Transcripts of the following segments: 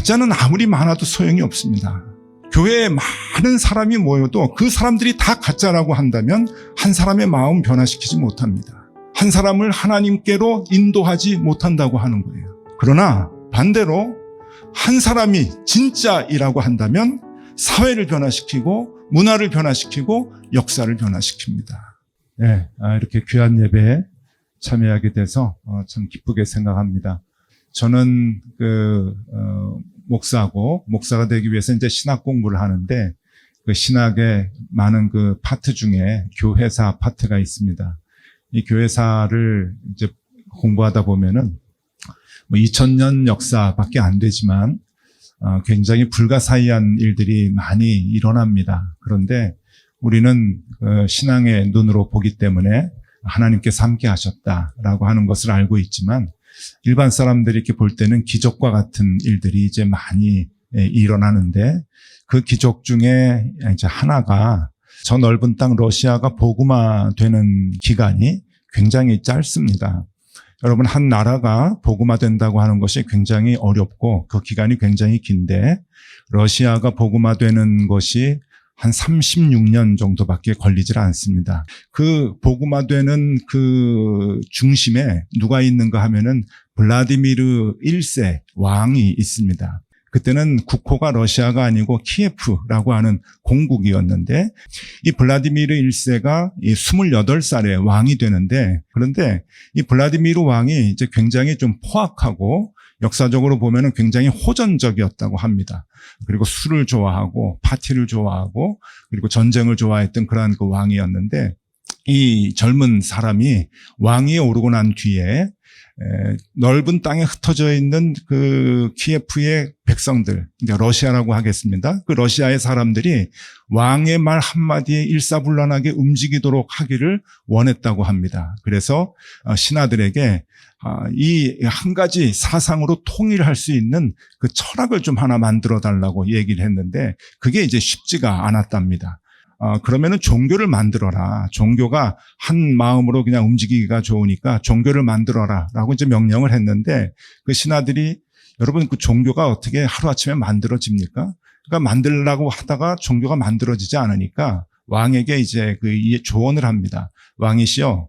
가짜는 아무리 많아도 소용이 없습니다. 교회에 많은 사람이 모여도 그 사람들이 다 가짜라고 한다면 한 사람의 마음 변화시키지 못합니다. 한 사람을 하나님께로 인도하지 못한다고 하는 거예요. 그러나 반대로 한 사람이 진짜이라고 한다면 사회를 변화시키고 문화를 변화시키고 역사를 변화시킵니다. 네, 이렇게 귀한 예배에 참여하게 돼서 참 기쁘게 생각합니다. 저는 목사가 되기 위해서 이제 신학 공부를 하는데 그 신학의 많은 그 파트 중에 교회사 파트가 있습니다. 이 교회사를 이제 공부하다 보면은 2000년 역사밖에 안 되지만 굉장히 불가사의한 일들이 많이 일어납니다. 그런데 우리는 신앙의 눈으로 보기 때문에 하나님께서 함께 하셨다라고 하는 것을 알고 있지만 일반 사람들이 이렇게 볼 때는 기적과 같은 일들이 이제 많이 일어나는데 그 기적 중에 이제 하나가 저 넓은 땅 러시아가 복음화되는 기간이 굉장히 짧습니다. 여러분, 한 나라가 복음화된다고 하는 것이 굉장히 어렵고 그 기간이 굉장히 긴데 러시아가 복음화되는 것이 한 36년 정도밖에 걸리질 않습니다. 그 복음화되는 그 중심에 누가 있는가 하면은 블라디미르 1세 왕이 있습니다. 그때는 국호가 러시아가 아니고 키예프라고 하는 공국이었는데 이 블라디미르 1세가 28살에 왕이 되는데 그런데 이 블라디미르 왕이 이제 굉장히 좀 포악하고 역사적으로 보면은 굉장히 호전적이었다고 합니다. 그리고 술을 좋아하고 파티를 좋아하고 그리고 전쟁을 좋아했던 그러한 그 왕이었는데 이 젊은 사람이 왕위에 오르고 난 뒤에 넓은 땅에 흩어져 있는 그 키예프의 백성들, 러시아라고 하겠습니다. 그 러시아의 사람들이 왕의 말 한마디에 일사불란하게 움직이도록 하기를 원했다고 합니다. 그래서 신하들에게 이 한 가지 사상으로 통일할 수 있는 그 철학을 좀 하나 만들어 달라고 얘기를 했는데 그게 이제 쉽지가 않았답니다. 그러면은 종교를 만들어라. 종교가 한 마음으로 그냥 움직이기가 좋으니까 종교를 만들어라. 라고 이제 명령을 했는데 그 신하들이 여러분 그 종교가 어떻게 하루아침에 만들어집니까? 그러니까 만들려고 하다가 종교가 만들어지지 않으니까 왕에게 이제 그 조언을 합니다. 왕이시여,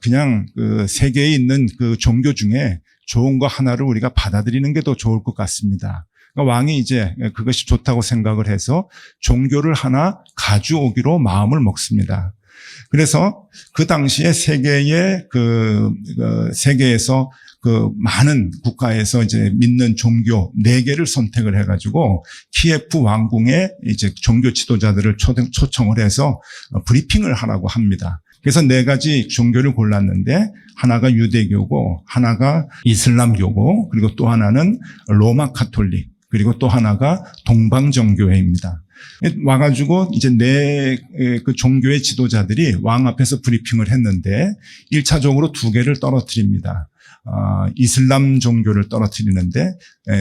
그냥 그 세계에 있는 그 종교 중에 좋은 거 하나를 우리가 받아들이는 게 더 좋을 것 같습니다. 그러니까 왕이 이제 그것이 좋다고 생각을 해서 종교를 하나 가져오기로 마음을 먹습니다. 그래서 그 당시에 세계에서 그 많은 국가에서 이제 믿는 종교 4개를 선택을 해가지고 키예프 왕궁에 이제 종교 지도자들을 초청을 해서 브리핑을 하라고 합니다. 그래서 4가지 종교를 골랐는데 하나가 유대교고 하나가 이슬람교고 그리고 또 하나는 로마 카톨릭 그리고 또 하나가 동방정교회입니다. 와가지고 이제 그 종교의 지도자들이 왕 앞에서 브리핑을 했는데 1차적으로 2개를 떨어뜨립니다. 이슬람 종교를 떨어뜨리는데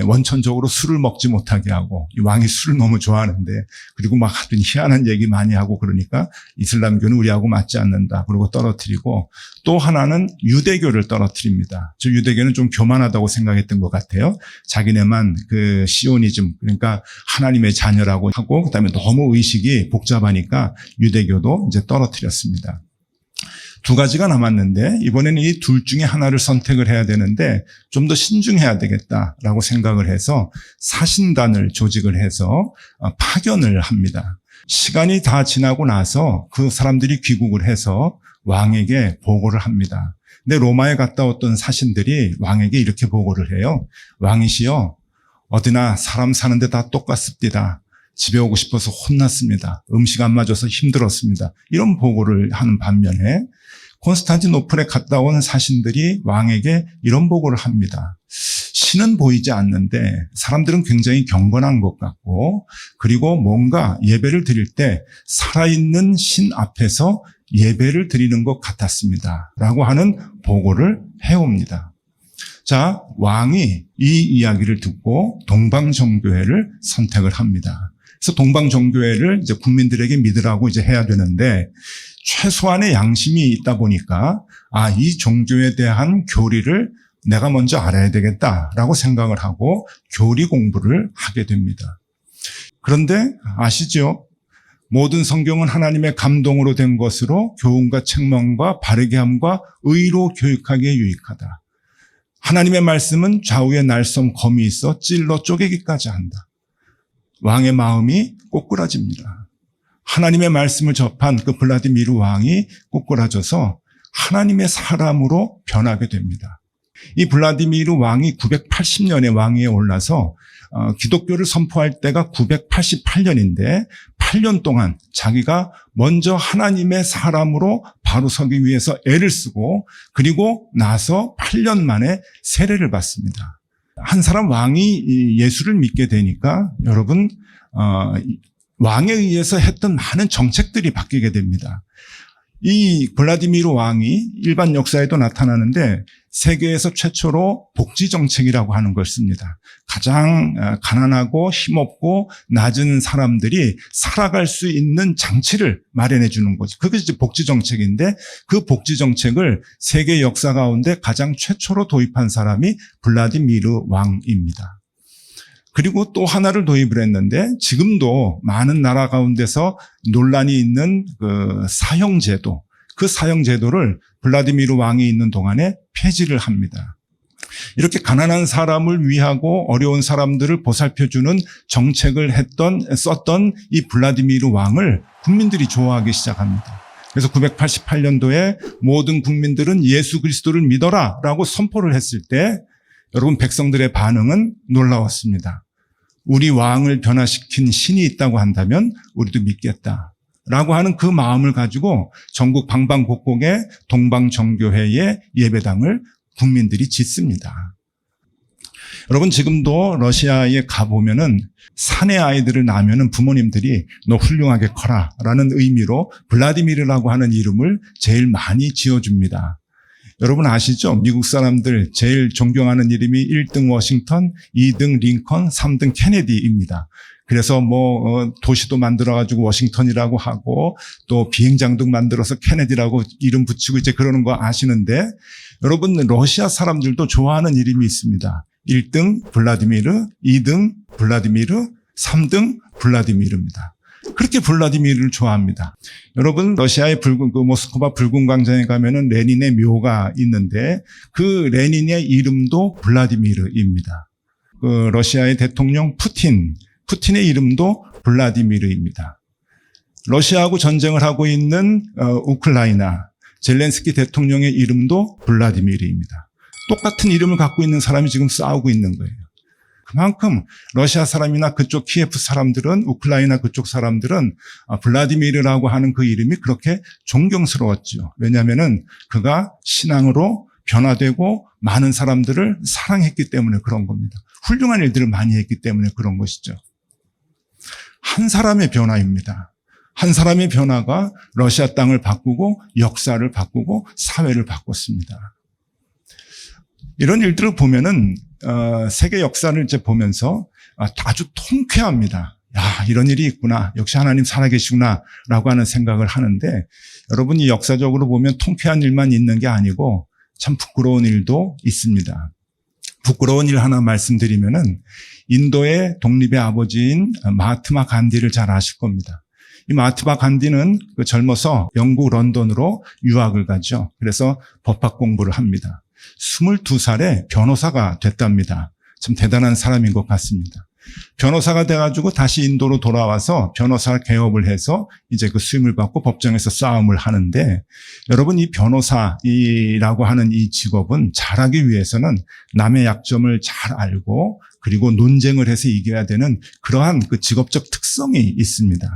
원천적으로 술을 먹지 못하게 하고 이 왕이 술을 너무 좋아하는데 그리고 막 하여튼 희한한 얘기 많이 하고 그러니까 이슬람교는 우리하고 맞지 않는다. 그리고 떨어뜨리고 또 하나는 유대교를 떨어뜨립니다. 저 유대교는 좀 교만하다고 생각했던 것 같아요. 자기네만 그 시오니즘 그러니까 하나님의 자녀라고 하고 그다음에 너무 의식이 복잡하니까 유대교도 이제 떨어뜨렸습니다. 2가지가 남았는데 이번에는 이 둘 중에 하나를 선택을 해야 되는데 좀 더 신중해야 되겠다라고 생각을 해서 사신단을 조직을 해서 파견을 합니다. 시간이 다 지나고 나서 그 사람들이 귀국을 해서 왕에게 보고를 합니다. 근데 로마에 갔다 왔던 사신들이 왕에게 이렇게 보고를 해요. 왕이시여, 어디나 사람 사는데 다 똑같습니다. 집에 오고 싶어서 혼났습니다. 음식 안 맞아서 힘들었습니다. 이런 보고를 하는 반면에 콘스탄티노플에 갔다 온 사신들이 왕에게 이런 보고를 합니다. 신은 보이지 않는데 사람들은 굉장히 경건한 것 같고 그리고 뭔가 예배를 드릴 때 살아있는 신 앞에서 예배를 드리는 것 같았습니다. 라고 하는 보고를 해옵니다. 자, 왕이 이 이야기를 듣고 동방정교회를 선택을 합니다. 그래서 동방정교회를 이제 국민들에게 믿으라고 이제 해야 되는데 최소한의 양심이 있다 보니까 이 종교에 대한 교리를 내가 먼저 알아야 되겠다라고 생각을 하고 교리 공부를 하게 됩니다. 그런데 아시죠? 모든 성경은 하나님의 감동으로 된 것으로 교훈과 책망과 바르게 함과 의로 교육하기에 유익하다. 하나님의 말씀은 좌우에 날쏨 검이 있어 찔러 쪼개기까지 한다. 왕의 마음이 꼬꾸라집니다. 하나님의 말씀을 접한 그 블라디미르 왕이 꼬꾸라져서 하나님의 사람으로 변하게 됩니다. 이 블라디미르 왕이 980년에 왕위에 올라서 기독교를 선포할 때가 988년인데 8년 동안 자기가 먼저 하나님의 사람으로 바로 서기 위해서 애를 쓰고 그리고 나서 8년 만에 세례를 받습니다. 한 사람 왕이 예수를 믿게 되니까 여러분 왕에 의해서 했던 많은 정책들이 바뀌게 됩니다. 이 블라디미르 왕이 일반 역사에도 나타나는데 세계에서 최초로 복지 정책이라고 하는 걸 씁니다. 가장 가난하고 힘없고 낮은 사람들이 살아갈 수 있는 장치를 마련해 주는 거죠. 그게 이제 복지 정책인데 그 복지 정책을 세계 역사 가운데 가장 최초로 도입한 사람이 블라디미르 왕입니다. 그리고 또 하나를 도입을 했는데 지금도 많은 나라 가운데서 논란이 있는 그 사형제도, 그 사형제도를 블라디미르 왕이 있는 동안에 폐지를 합니다. 이렇게 가난한 사람을 위하고 어려운 사람들을 보살펴주는 정책을 썼던 이 블라디미르 왕을 국민들이 좋아하기 시작합니다. 그래서 988년도에 모든 국민들은 예수 그리스도를 믿어라 라고 선포를 했을 때 여러분 백성들의 반응은 놀라웠습니다. 우리 왕을 변화시킨 신이 있다고 한다면 우리도 믿겠다. 라고 하는 그 마음을 가지고 전국 방방곡곡에 동방정교회의 예배당을 국민들이 짓습니다. 여러분 지금도 러시아에 가보면은 사내 아이들을 낳으면은 부모님들이 너 훌륭하게 커라 라는 의미로 블라디미르라고 하는 이름을 제일 많이 지어줍니다. 여러분 아시죠? 미국 사람들 제일 존경하는 이름이 1등 워싱턴, 2등 링컨, 3등 케네디입니다. 그래서 도시도 만들어가지고 워싱턴이라고 하고 또 비행장도 만들어서 케네디라고 이름 붙이고 이제 그러는 거 아시는데 여러분 러시아 사람들도 좋아하는 이름이 있습니다. 1등 블라디미르, 2등 블라디미르, 3등 블라디미르입니다. 그렇게 블라디미르를 좋아합니다. 여러분 러시아의 모스크바 붉은 광장에 가면은 레닌의 묘가 있는데 그 레닌의 이름도 블라디미르입니다. 그 러시아의 대통령 푸틴의 이름도 블라디미르입니다. 러시아하고 전쟁을 하고 있는 우크라이나 젤렌스키 대통령의 이름도 블라디미르입니다. 똑같은 이름을 갖고 있는 사람이 지금 싸우고 있는 거예요. 그만큼 러시아 사람이나 그쪽 키예프 사람들은 우크라이나 그쪽 사람들은 블라디미르라고 하는 그 이름이 그렇게 존경스러웠죠. 왜냐하면은 그가 신앙으로 변화되고 많은 사람들을 사랑했기 때문에 그런 겁니다. 훌륭한 일들을 많이 했기 때문에 그런 것이죠. 한 사람의 변화입니다. 한 사람의 변화가 러시아 땅을 바꾸고 역사를 바꾸고 사회를 바꿨습니다. 이런 일들을 보면은 세계 역사를 이제 보면서 아주 통쾌합니다. 야, 이런 일이 있구나. 역시 하나님 살아계시구나. 라고 하는 생각을 하는데 여러분이 역사적으로 보면 통쾌한 일만 있는 게 아니고 참 부끄러운 일도 있습니다. 부끄러운 일 하나 말씀드리면은 인도의 독립의 아버지인 마하트마 간디를 잘 아실 겁니다. 이 마하트마 간디는 젊어서 영국 런던으로 유학을 가죠. 그래서 법학 공부를 합니다. 22살에 변호사가 됐답니다. 참 대단한 사람인 것 같습니다. 변호사가 돼가지고 다시 인도로 돌아와서 변호사 개업을 해서 이제 그 수임을 받고 법정에서 싸움을 하는데 여러분 이 변호사라고 하는 이 직업은 잘하기 위해서는 남의 약점을 잘 알고 그리고 논쟁을 해서 이겨야 되는 그러한 그 직업적 특성이 있습니다.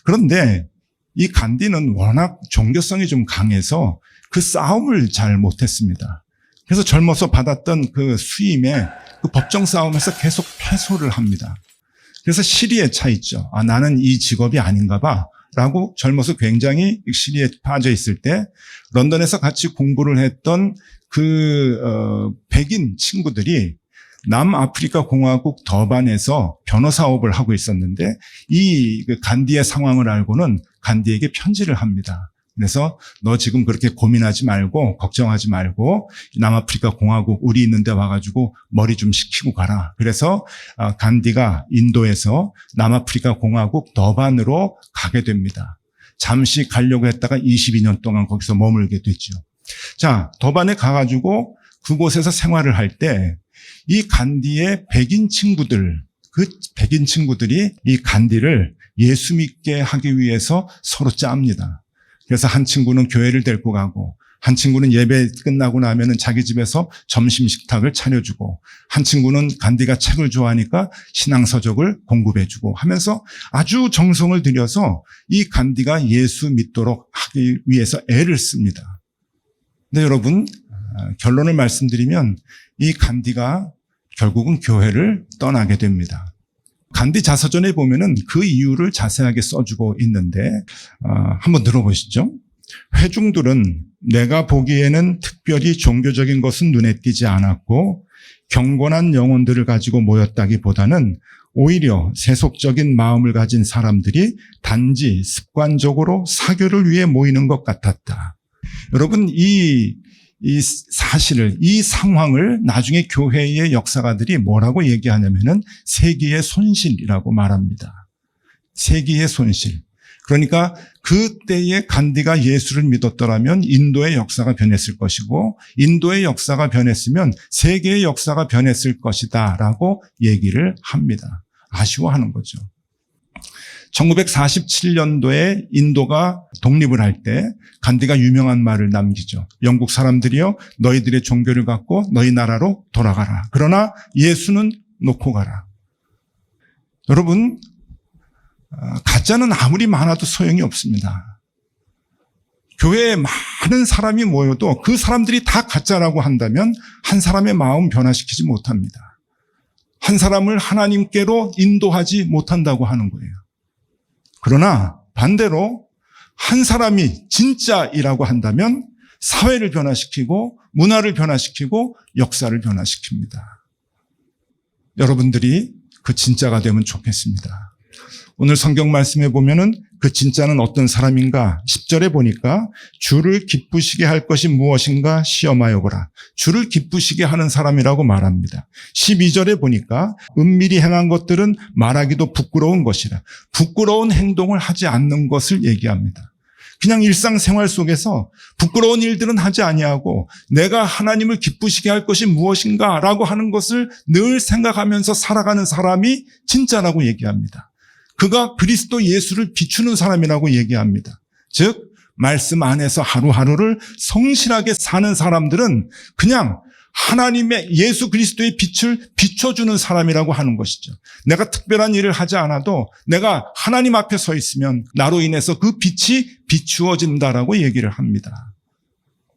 그런데 이 간디는 워낙 종교성이 좀 강해서 그 싸움을 잘 못했습니다. 그래서 젊어서 받았던 그 수임에 그 법정 싸움에서 계속 패소를 합니다. 그래서 시리에 차 있죠. 아, 나는 이 직업이 아닌가 봐. 라고 젊어서 굉장히 시리에 빠져 있을 때 런던에서 같이 공부를 했던 백인 친구들이 남아프리카 공화국 더반에서 변호사업을 하고 있었는데 이 간디의 상황을 알고는 간디에게 편지를 합니다. 그래서 너 지금 그렇게 고민하지 말고 걱정하지 말고 남아프리카 공화국 우리 있는데 와가지고 머리 좀 식히고 가라. 그래서 간디가 인도에서 남아프리카 공화국 더반으로 가게 됩니다. 잠시 가려고 했다가 22년 동안 거기서 머물게 됐죠. 자, 더반에 가가지고 그곳에서 생활을 할 때 이 간디의 백인 친구들, 그 백인 친구들이 이 간디를 예수 믿게 하기 위해서 서로 짭니다. 그래서 한 친구는 교회를 데리고 가고, 한 친구는 예배 끝나고 나면은 자기 집에서 점심 식탁을 차려주고, 한 친구는 간디가 책을 좋아하니까 신앙서적을 공급해주고 하면서 아주 정성을 들여서 이 간디가 예수 믿도록 하기 위해서 애를 씁니다. 근데 여러분, 결론을 말씀드리면 이 간디가 결국은 교회를 떠나게 됩니다. 간디 자서전에 보면은 그 이유를 자세하게 써주고 있는데 한번 들어보시죠. 회중들은 내가 보기에는 특별히 종교적인 것은 눈에 띄지 않았고 경건한 영혼들을 가지고 모였다기보다는 오히려 세속적인 마음을 가진 사람들이 단지 습관적으로 사교를 위해 모이는 것 같았다. 여러분, 이 사실을, 이 상황을 나중에 교회의 역사가들이 뭐라고 얘기하냐면은 세기의 손실이라고 말합니다. 세기의 손실. 그러니까 그때의 간디가 예수를 믿었더라면 인도의 역사가 변했을 것이고, 인도의 역사가 변했으면 세계의 역사가 변했을 것이다 라고 얘기를 합니다. 아쉬워하는 거죠. 1947년도에 인도가 독립을 할 때 간디가 유명한 말을 남기죠. 영국 사람들이여 너희들의 종교를 갖고 너희 나라로 돌아가라. 그러나 예수는 놓고 가라. 여러분, 가짜는 아무리 많아도 소용이 없습니다. 교회에 많은 사람이 모여도 그 사람들이 다 가짜라고 한다면 한 사람의 마음 변화시키지 못합니다. 한 사람을 하나님께로 인도하지 못한다고 하는 거예요. 그러나 반대로 한 사람이 진짜이라고 한다면 사회를 변화시키고 문화를 변화시키고 역사를 변화시킵니다. 여러분들이 그 진짜가 되면 좋겠습니다. 오늘 성경 말씀에 보면은 그 진짜는 어떤 사람인가? 10절에 보니까 주를 기쁘시게 할 것이 무엇인가 시험하여 보라. 주를 기쁘시게 하는 사람이라고 말합니다. 12절에 보니까 은밀히 행한 것들은 말하기도 부끄러운 것이라. 부끄러운 행동을 하지 않는 것을 얘기합니다. 그냥 일상생활 속에서 부끄러운 일들은 하지 아니하고 내가 하나님을 기쁘시게 할 것이 무엇인가라고 하는 것을 늘 생각하면서 살아가는 사람이 진짜라고 얘기합니다. 그가 그리스도 예수를 비추는 사람이라고 얘기합니다. 즉 말씀 안에서 하루하루를 성실하게 사는 사람들은 그냥 하나님의 예수 그리스도의 빛을 비춰주는 사람이라고 하는 것이죠. 내가 특별한 일을 하지 않아도 내가 하나님 앞에 서 있으면 나로 인해서 그 빛이 비추어진다라고 얘기를 합니다.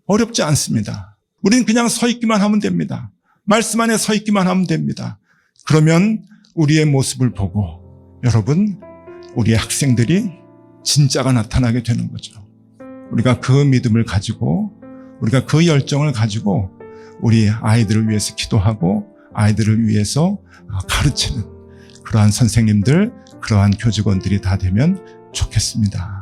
어렵지 않습니다. 우리는 그냥 서 있기만 하면 됩니다. 말씀 안에 서 있기만 하면 됩니다. 그러면 우리의 모습을 보고 여러분, 우리의 학생들이 진짜가 나타나게 되는 거죠. 우리가 그 믿음을 가지고, 우리가 그 열정을 가지고 우리 아이들을 위해서 기도하고 아이들을 위해서 가르치는 그러한 선생님들, 그러한 교직원들이 다 되면 좋겠습니다.